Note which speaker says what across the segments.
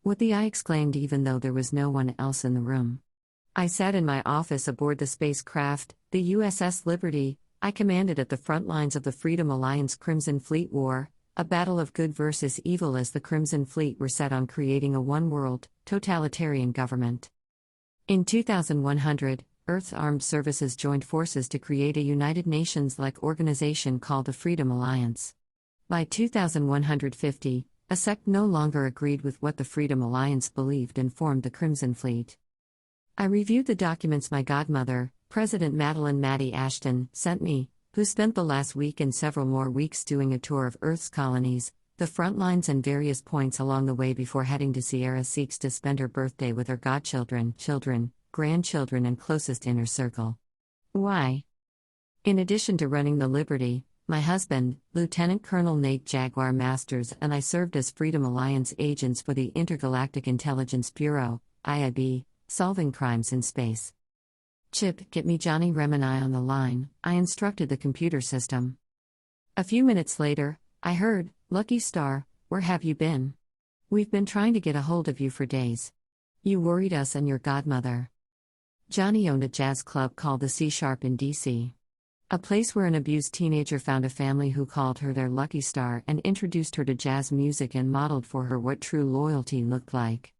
Speaker 1: What the I exclaimed even though there was no one else in the room. I sat in my office aboard the spacecraft, the USS Liberty. I commanded at the front lines of the Freedom Alliance Crimson Fleet War, a battle of good versus evil as the Crimson Fleet were set on creating a one-world, totalitarian government. In 2100, Earth's armed services joined forces to create a United Nations-like organization called the Freedom Alliance. By 2150, a sect no longer agreed with what the Freedom Alliance believed and formed the Crimson Fleet. I reviewed the documents my godmother, President Madeleine "Maddie" Ashton, sent me, who spent the last week and several more weeks doing a tour of Earth's colonies, the front lines and various points along the way before heading to Sierra Seeks to spend her birthday with her godchildren, children, grandchildren and closest inner circle. Why? In addition to running the Liberty, my husband, Lieutenant Colonel Nate Jaguar Masters, and I served as Freedom Alliance agents for the Intergalactic Intelligence Bureau, IIB, solving crimes in space. "Chip, get me Johnny Remini on the line," I instructed the computer system. A few minutes later, I heard, "Lucky Star, where have you been? We've been trying to get a hold of you for days. You worried us and your godmother." Johnny owned a jazz club called the C# in DC. A place where an abused teenager found a family who called her their lucky star and introduced her to jazz music and modeled for her what true loyalty looked like.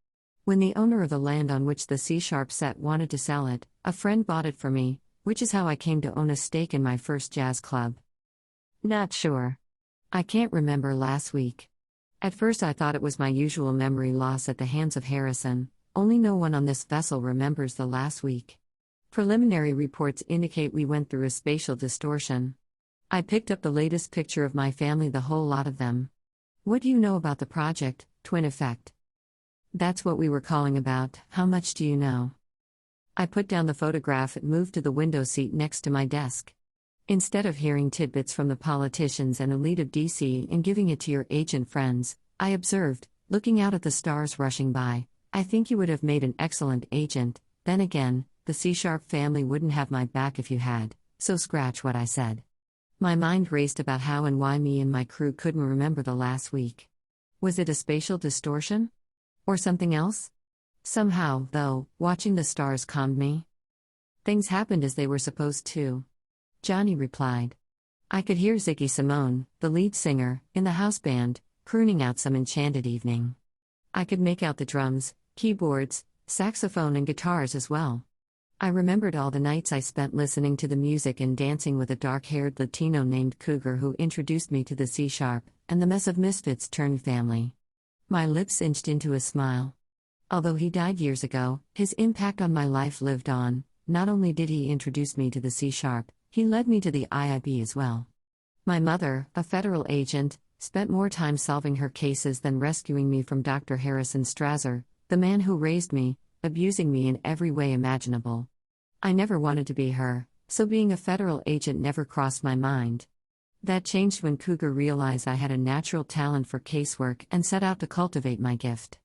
Speaker 1: When the owner of the land on which the C# sat wanted to sell it, a friend bought it for me, which is how I came to own a stake in my first jazz club. Not sure. I can't remember last week. At first I thought it was my usual memory loss at the hands of Harrison, only no one on this vessel remembers the last week. Preliminary reports indicate we went through a spatial distortion. I picked up the latest picture of my family, the whole lot of them. What do you know about the project, Twin Effect? That's what we were calling about. How much do you know? I put down the photograph and moved to the window seat next to my desk. Instead of hearing tidbits from the politicians and elite of DC and giving it to your agent friends, I observed, looking out at the stars rushing by, "I think you would have made an excellent agent. Then again, the C# family wouldn't have my back if you had, so scratch what I said." My mind raced about how and why me and my crew couldn't remember the last week. Was it a spatial distortion? Or something else? Somehow, though, watching the stars calmed me. "Things happened as they were supposed to," Johnny replied. I could hear Ziggy Simone, the lead singer, in the house band, crooning out some enchanted evening. I could make out the drums, keyboards, saxophone and guitars as well. I remembered all the nights I spent listening to the music and dancing with a dark-haired Latino named Cougar who introduced me to the C# and the mess of misfits turned family. My lips inched into a smile. Although he died years ago, his impact on my life lived on. Not only did he introduce me to the C#, he led me to the IIB as well. My mother, a federal agent, spent more time solving her cases than rescuing me from Dr. Harrison Strasser, the man who raised me, abusing me in every way imaginable. I never wanted to be her, so being a federal agent never crossed my mind. That changed when Cougar realized I had a natural talent for casework and set out to cultivate my gift.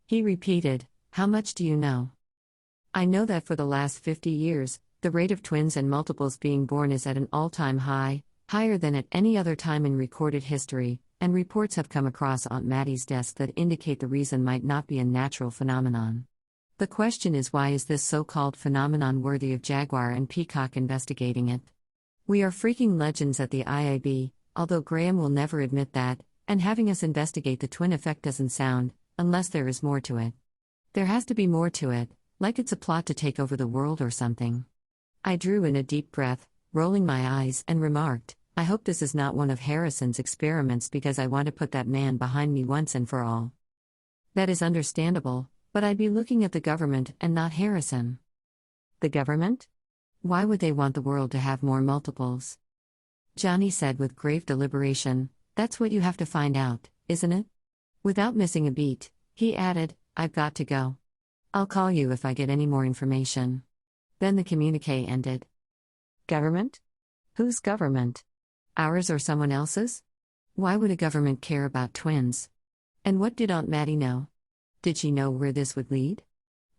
Speaker 1: He repeated, "How much do you know?" I know that for the last 50 years, the rate of twins and multiples being born is at an all-time high, higher than at any other time in recorded history, and reports have come across Aunt Maddie's desk that indicate the reason might not be a natural phenomenon. The question is, why is this so-called phenomenon worthy of Jaguar and Peacock investigating it? We are freaking legends at the IIB, although Graham will never admit that, and having us investigate the twin effect doesn't sound, unless there is more to it. There has to be more to it, like it's a plot to take over the world or something. I drew in a deep breath, rolling my eyes, and remarked, "I hope this is not one of Harrison's experiments because I want to put that man behind me once and for all." That is understandable, but I'd be looking at the government and not Harrison. The government? Why would they want the world to have more multiples? Johnny said with grave deliberation, "That's what you have to find out, isn't it?" Without missing a beat, he added, "I've got to go. I'll call you if I get any more information." Then the communiqué ended. Government? Whose government? Ours or someone else's? Why would a government care about twins? And what did Aunt Maddie know? Did she know where this would lead?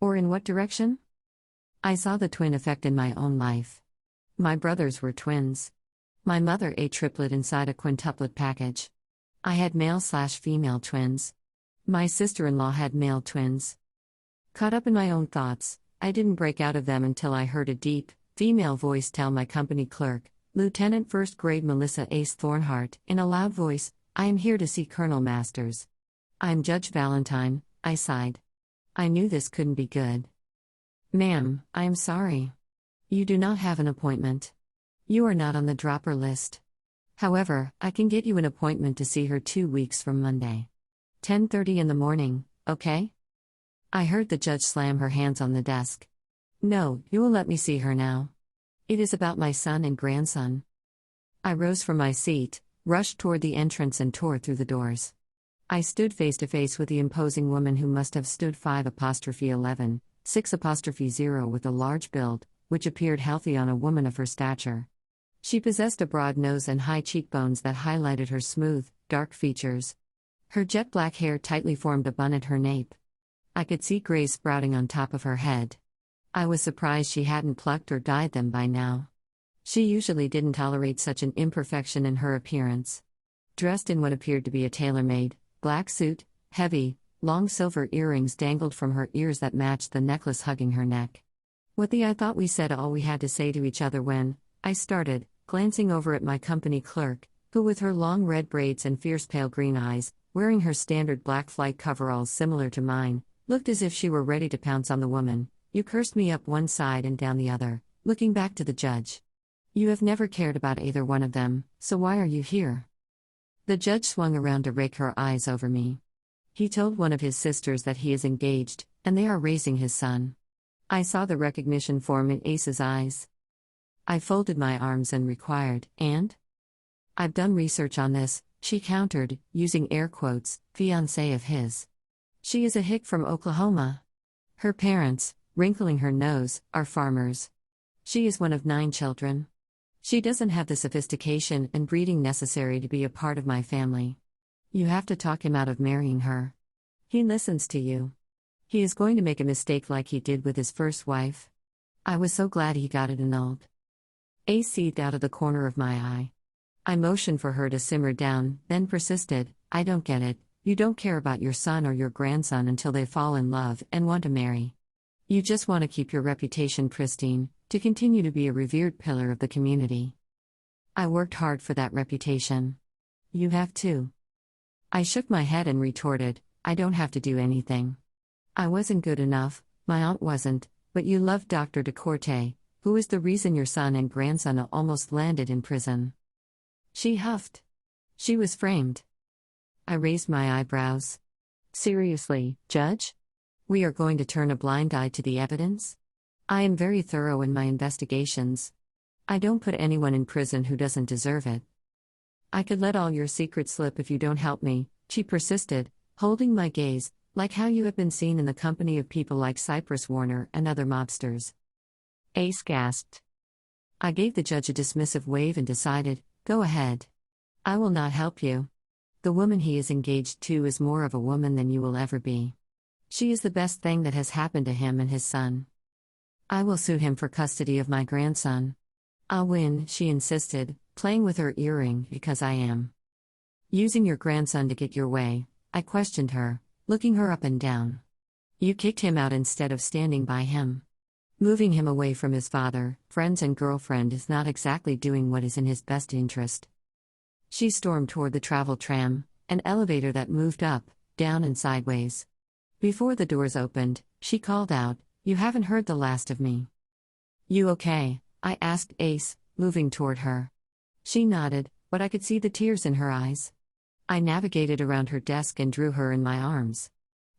Speaker 1: Or in what direction? I saw the twin effect in my own life. My brothers were twins. My mother a triplet inside a quintuplet package. I had male/female twins. My sister-in-law had male twins. Caught up in my own thoughts, I didn't break out of them until I heard a deep, female voice tell my company clerk, Lieutenant First Grade Melissa Ace Thornhart, in a loud voice, "I am here to see Colonel Masters." "I'm Judge Valentine," I sighed. I knew this couldn't be good. "Ma'am, I am sorry. You do not have an appointment. You are not on the dropper list. However, I can get you an appointment to see her 2 weeks from Monday. 10:30 in the morning, okay?" I heard the judge slam her hands on the desk. "No, you will let me see her now. It is about my son and grandson." I rose from my seat, rushed toward the entrance and tore through the doors. I stood face to face with the imposing woman who must have stood 5'11", 6'0", with a large build, which appeared healthy on a woman of her stature. She possessed a broad nose and high cheekbones that highlighted her smooth, dark features. Her jet black hair tightly formed a bun at her nape. I could see grays sprouting on top of her head. I was surprised she hadn't plucked or dyed them by now. She usually didn't tolerate such an imperfection in her appearance. Dressed in what appeared to be a tailor-made, black suit, heavy, long silver earrings dangled from her ears that matched the necklace hugging her neck. I thought we said all we had to say to each other when I started, glancing over at my company clerk, who with her long red braids and fierce pale green eyes, wearing her standard black flight coveralls similar to mine, looked as if she were ready to pounce on the woman. "You cursed me up one side and down the other," looking back to the judge. "You have never cared about either one of them, so why are you here?" The judge swung around to rake her eyes over me. "He told one of his sisters that he is engaged, and they are raising his son." I saw the recognition form in Ace's eyes. I folded my arms and required, "And?" "I've done research on this," she countered, using air quotes, "fiancé of his. She is a hick from Oklahoma. Her parents," wrinkling her nose, "are farmers. She is one of 9 children. She doesn't have the sophistication and breeding necessary to be a part of my family. You have to talk him out of marrying her. He listens to you. He is going to make a mistake like he did with his first wife." I was so glad he got it annulled. Ace seethed out of the corner of my eye. I motioned for her to simmer down, then persisted, "I don't get it. You don't care about your son or your grandson until they fall in love and want to marry. You just want to keep your reputation pristine, to continue to be a revered pillar of the community. I worked hard for that reputation. You have too." I shook my head and retorted, "I don't have to do anything. I wasn't good enough, my aunt wasn't, but you loved Dr. DeCourte, who is the reason your son and grandson almost landed in prison." She huffed. "She was framed." I raised my eyebrows. "Seriously, Judge? We are going to turn a blind eye to the evidence? I am very thorough in my investigations. I don't put anyone in prison who doesn't deserve it." "I could let all your secrets slip if you don't help me," she persisted, holding my gaze, "like how you have been seen in the company of people like Cypress Warner and other mobsters." Ace gasped. I gave the judge a dismissive wave and decided, "Go ahead. I will not help you. The woman he is engaged to is more of a woman than you will ever be. She is the best thing that has happened to him and his son. I will sue him for custody of my grandson. I'll win," she insisted, playing with her earring, "because I am using your grandson to get your way." I questioned her, looking her up and down. "You kicked him out instead of standing by him. Moving him away from his father, friends and girlfriend is not exactly doing what is in his best interest." She stormed toward the travel tram, an elevator that moved up, down and sideways. Before the doors opened, she called out, "You haven't heard the last of me." "You okay?" I asked Ace, moving toward her. She nodded, but I could see the tears in her eyes. I navigated around her desk and drew her in my arms.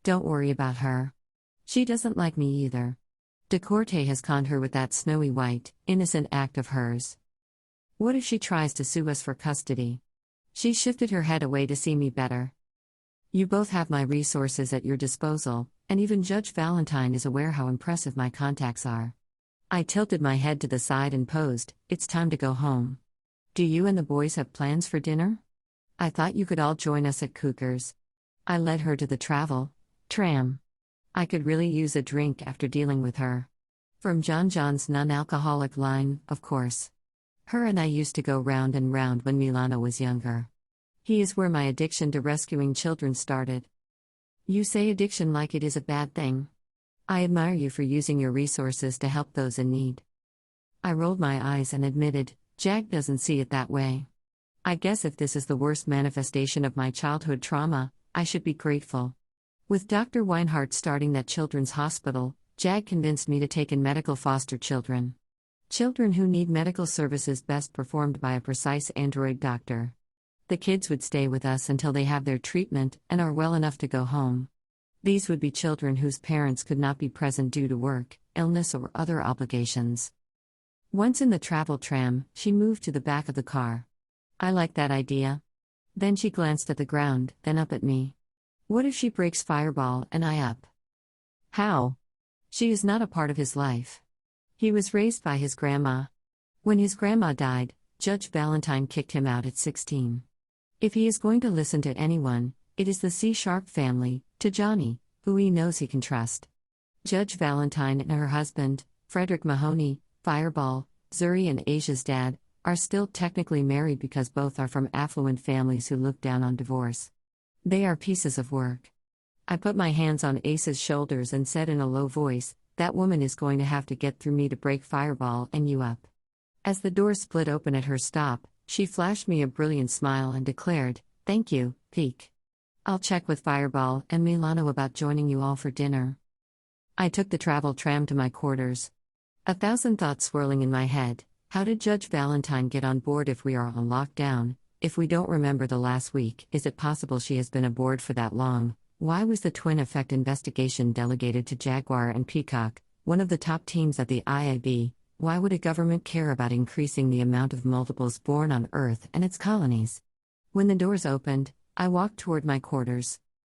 Speaker 1: "Don't worry about her. She doesn't like me either. DeCourte has conned her with that snowy white, innocent act of hers. What if she tries to sue us for custody?" She shifted her head away to see me better. "You both have my resources at your disposal, and even Judge Valentine is aware how impressive my contacts are." I tilted my head to the side and posed, "It's time to go home. Do you and the boys have plans for dinner? I thought you could all join us at Cooker's." I led her to the travel tram. I could really use a drink after dealing with her. From John John's non-alcoholic line, of course. Her and I used to go round and round when Milano was younger. He is where my addiction to rescuing children started. You say addiction like it is a bad thing. I admire you for using your resources to help those in need. I rolled my eyes and admitted, Jag doesn't see it that way. I guess if this is the worst manifestation of my childhood trauma, I should be grateful. With Dr. Weinhardt starting that children's hospital, Jag convinced me to take in medical foster children. Children who need medical services best performed by a precise android doctor. The kids would stay with us until they have their treatment and are well enough to go home. These would be children whose parents could not be present due to work, illness, or other obligations. Once in the travel tram, she moved to the back of the car. I like that idea. Then she glanced at the ground, then up at me. What if she breaks Fireball and I up? How? She is not a part of his life. He was raised by his grandma. When his grandma died, Judge Valentine kicked him out at 16. If he is going to listen to anyone, it is the C-Sharp family, to Johnny, who he knows he can trust. Judge Valentine and her husband, Frederick Mahoney, Fireball, Zuri and Asia's dad, are still technically married because both are from affluent families who look down on divorce. They are pieces of work. I put my hands on Ace's shoulders and said in a low voice, that woman is going to have to get through me to break Fireball and you up. As the door split open at her stop, she flashed me a brilliant smile and declared, thank you, Peak. I'll check with Fireball and Milano about joining you all for dinner. I took the travel tram to my quarters. 1,000 thoughts swirling in my head. How did Judge Valentine get on board if we are on lockdown? If we don't remember the last week, is it possible she has been aboard for that long? Why was the twin effect investigation delegated to Jaguar and Peacock, one of the top teams at the IAB? Why would a government care about increasing the amount of multiples born on Earth and its colonies? When the doors opened, I walked toward my quarters.